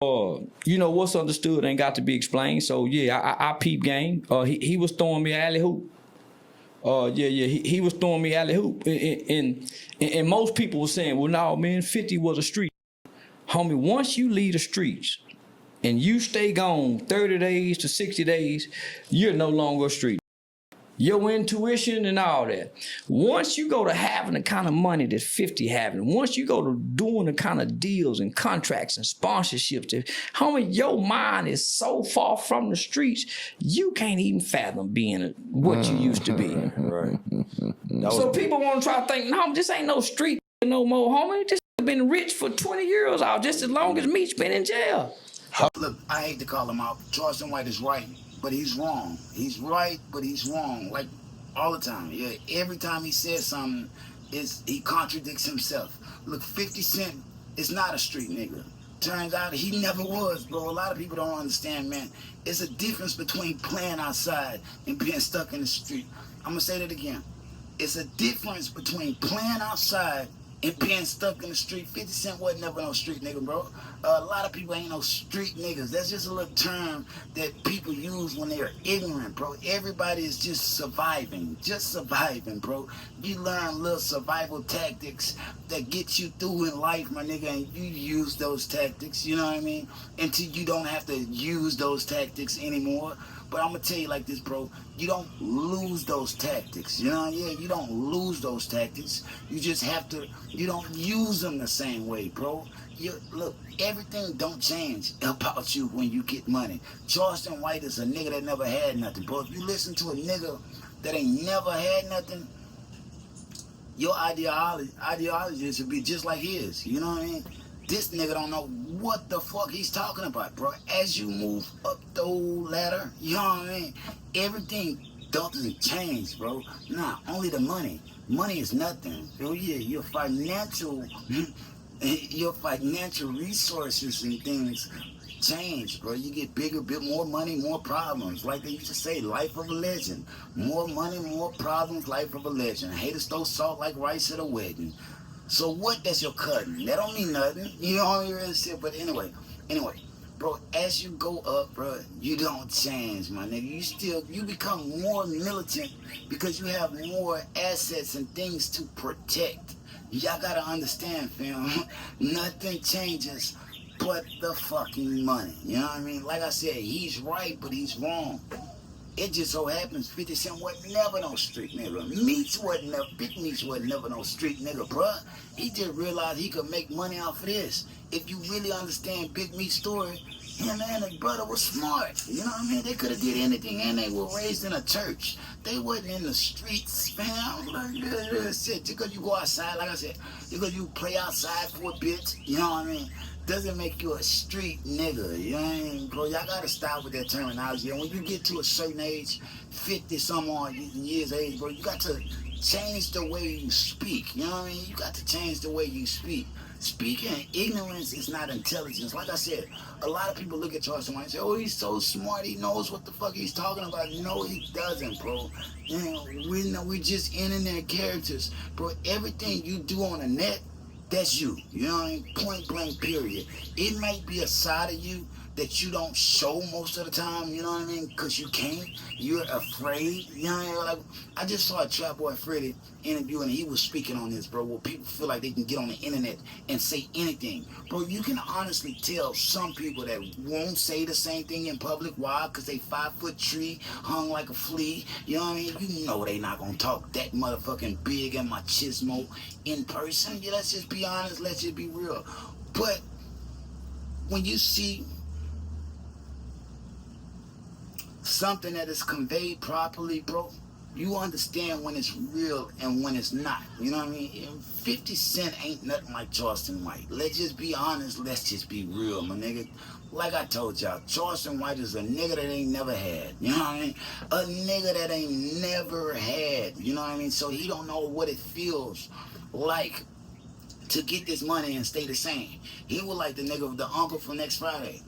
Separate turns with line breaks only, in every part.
You know what's understood ain't got to be explained. So yeah, I peep game. He was throwing me alley hoop. He was throwing me alley hoop, and most people were saying, well, no, man, 50 was a street, homie. Once you leave the streets and you stay gone 30 days to 60 days, you're no longer a street. Your intuition and all that. Once you go to having the kind of money that 50 having, once you go to doing the kind of deals and contracts and sponsorships, that, homie, your mind is so far from the streets, you can't even fathom being what you used to be.
Right.
So people want to try to think, no, this ain't no street no more, homie. Just been rich for 20 years out, just as long as Meech's been in jail.
Look, I hate to call him out. Charleston White is right, but he's wrong. He's right, but he's wrong. Like, all the time. Yeah, every time he says something, he contradicts himself. Look, 50 Cent is not a street nigga. Turns out he never was, bro. A lot of people don't understand, man. It's a difference between playing outside and being stuck in the street. I'm gonna say that again. It's a difference between playing outside and being stuck in the street. 50 Cent wasn't never no street nigga, bro. A lot of people ain't no street niggas. That's just a little term that people use when they're ignorant, bro. Everybody is just surviving, bro. You learn little survival tactics that get you through in life, my nigga, and you use those tactics, you know what I mean? Until you don't have to use those tactics anymore. But I'm gonna tell you like this, bro. You don't lose those tactics, you know? Yeah, you don't lose those tactics. You just have to, you don't use them the same way, bro. Look, everything don't change about you when you get money. Charleston White is a nigga that never had nothing, bro. If you listen to a nigga that ain't never had nothing, your ideology should be just like his, you know what I mean? This nigga don't know what the fuck he's talking about, bro. As you move up the old ladder, you know what I mean? Everything doesn't change, bro. Nah, only the money. Money is nothing. Oh yeah, your financial resources and things change, bro. You get bigger, bit more money, more problems. Like they used to say, life of a legend. More money, more problems, life of a legend. Haters throw salt like rice at a wedding. So what? That's your cutting. That don't mean nothing. You know what I mean? But anyway, bro, as you go up, bro, you don't change, my nigga. You become more militant because you have more assets and things to protect. Y'all gotta understand, fam. Nothing changes but the fucking money. You know what I mean? Like I said, he's right, but he's wrong. It just so happens 50 Cent wasn't never no street nigga. Big Meech wasn't never no street nigga, bruh. He just realized he could make money off of this. If you really understand Big Meech's story, him and his brother was smart. You know what I mean? They could have did anything, and they were raised in a church. They wasn't in the streets, fam. Shit, just because you go outside, like I said, because you play outside for a bit, you know what I mean? Doesn't make you a street nigga, you know what I mean, bro? Y'all gotta stop with that terminology. And when you get to a certain age, 50 some odd years age, bro, you got to change the way you speak, you know what I mean? You got to change the way you speak. Speaking ignorance is not intelligence. Like I said, a lot of people look at Charleston White and say, oh, he's so smart, he knows what the fuck he's talking about. No, he doesn't, bro. You know, we're just internet characters. Bro, everything you do on the net, that's you. You know what I mean? Point blank, period. It might be a side of you that you don't show most of the time, you know what I mean? Because you can't. You're afraid. You know what I mean? Like, I just saw a Trap Boy Freddy interview and he was speaking on this, bro, where people feel like they can get on the internet and say anything. Bro, you can honestly tell some people that won't say the same thing in public. Why? Because they 5-foot tree hung like a flea. You know what I mean? You know they not going to talk that motherfucking big and machismo in person. Yeah, let's just be honest. Let's just be real. But when you see something that is conveyed properly, bro, you understand when it's real and when it's not. You know what I mean? 50 Cent ain't nothing like Charleston White. Let's just be honest. Let's just be real, my nigga. Like I told y'all, Charleston White is a nigga that ain't never had. You know what I mean? A nigga that ain't never had. You know what I mean? So he don't know what it feels like to get this money and stay the same. He was like the nigga, the uncle from Next Friday.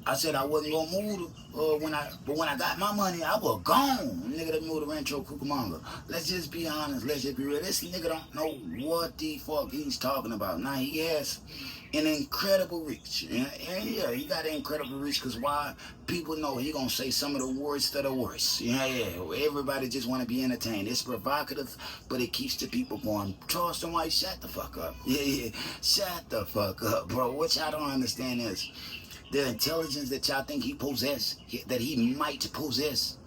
I said I wasn't gonna move but when I got my money, I was gone. Nigga that moved to Rancho Cucamonga. Let's just be honest, let's just be real. This nigga don't know what the fuck he's talking about. Now he has an incredible reach. And yeah, he got an incredible reach because why? People know he gonna say some of the words that are worse. Yeah, everybody just want to be entertained. It's provocative, but it keeps the people going. Charleston White, shut the fuck up. Yeah, shut the fuck up, bro. What y'all don't understand is the intelligence that y'all think he possess, that he might possess.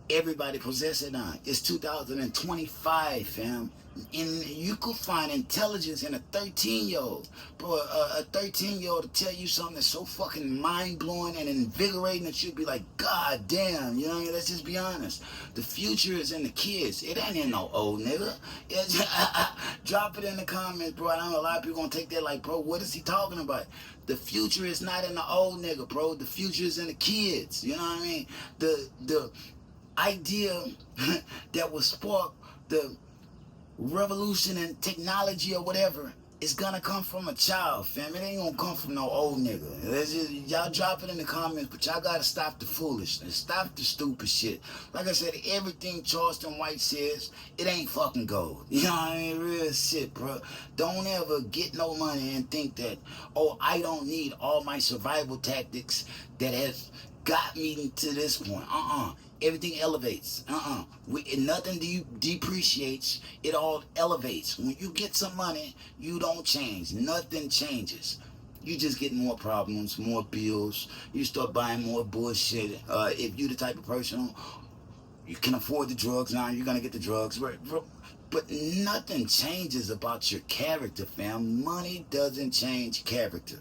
Everybody possess it now. It's 2025, fam. And you could find intelligence in a 13-year-old. Bro, a 13-year-old to tell you something that's so fucking mind-blowing and invigorating that you'd be like, God damn, you know what I mean? Let's just be honest. The future is in the kids. It ain't in no old nigga. Drop it in the comments, bro. I know a lot of people gonna take that like, bro, what is he talking about? The future is not in the old nigga, bro. The future is in the kids. You know what I mean? The idea that will spark the revolution in technology or whatever is gonna come from a child, fam. It ain't gonna come from no old nigga. Y'all drop it in the comments, but y'all gotta stop the foolishness. Stop the stupid shit. Like I said, everything Charleston White says, it ain't fucking gold. You know what I mean? Real shit, bro. Don't ever get no money and think that, oh, I don't need all my survival tactics that has got me to this point. Everything elevates. Nothing depreciates. It all elevates. When you get some money, you don't change. Nothing changes. You just get more problems, more bills. You start buying more bullshit. If you the type of person you can afford the drugs now, you're gonna get the drugs. But nothing changes about your character, fam. Money doesn't change character.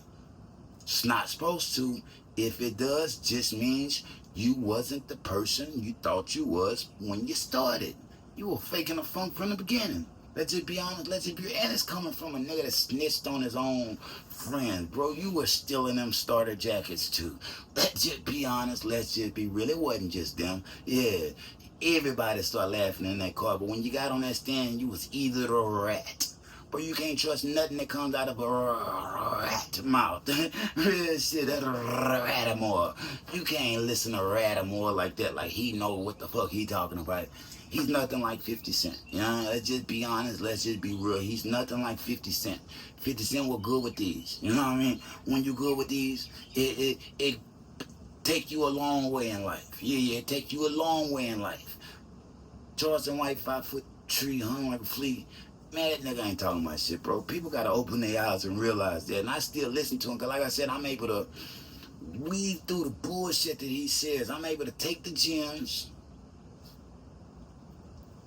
It's not supposed to. If it does, just means you wasn't the person you thought you was when you started. You were faking the funk from the beginning. Let's just be honest. And it's coming from a nigga that snitched on his own friend. Bro, you were stealing them starter jackets too. Let's just be honest. Let's just be real. It wasn't just them. Yeah, everybody started laughing in that car. But when you got on that stand, you was either a rat. But you can't trust nothing that comes out of a rat mouth. Real shit, that's Ratamore. You can't listen to Ratamore like that, like he know what the fuck he talking about. He's nothing like 50 Cent. You know, let's just be honest, let's just be real. He's nothing like 50 Cent. 50 Cent was good with these. You know what I mean? When you good with these, it take you a long way in life. Yeah, it take you a long way in life. Charleston White, 5 foot tree, hung like a flea. Man, that nigga ain't talking about shit, bro. People gotta open their eyes and realize that. And I still listen to him, because like I said, I'm able to weed through the bullshit that he says. I'm able to take the gems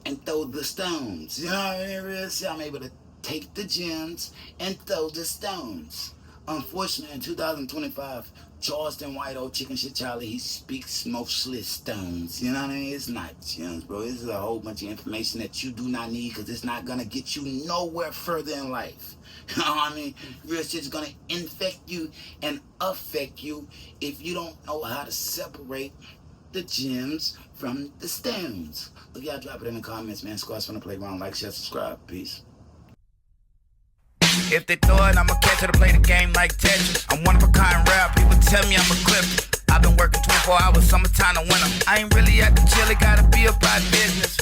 and throw the stones. You know what I mean? Real shit. I'm able to take the gems and throw the stones. Unfortunately, in 2025, Charleston White, old chicken shit Charlie, he speaks mostly stones. You know what I mean? It's not gems, bro. This is a whole bunch of information that you do not need, because it's not gonna get you nowhere further in life. You know what I mean? Real shit's gonna infect you and affect you if you don't know how to separate the gems from the stones. Look, y'all drop it in the comments, man. Squad's from the playground. Like, share, subscribe. Peace.
If they throw it, I'ma catch it to play the game like Tetris. I'm one of a kind rap, people tell me I'm a clipper. I've been working 24 hours, summertime to winter. I ain't really at the chill, it gotta be about business.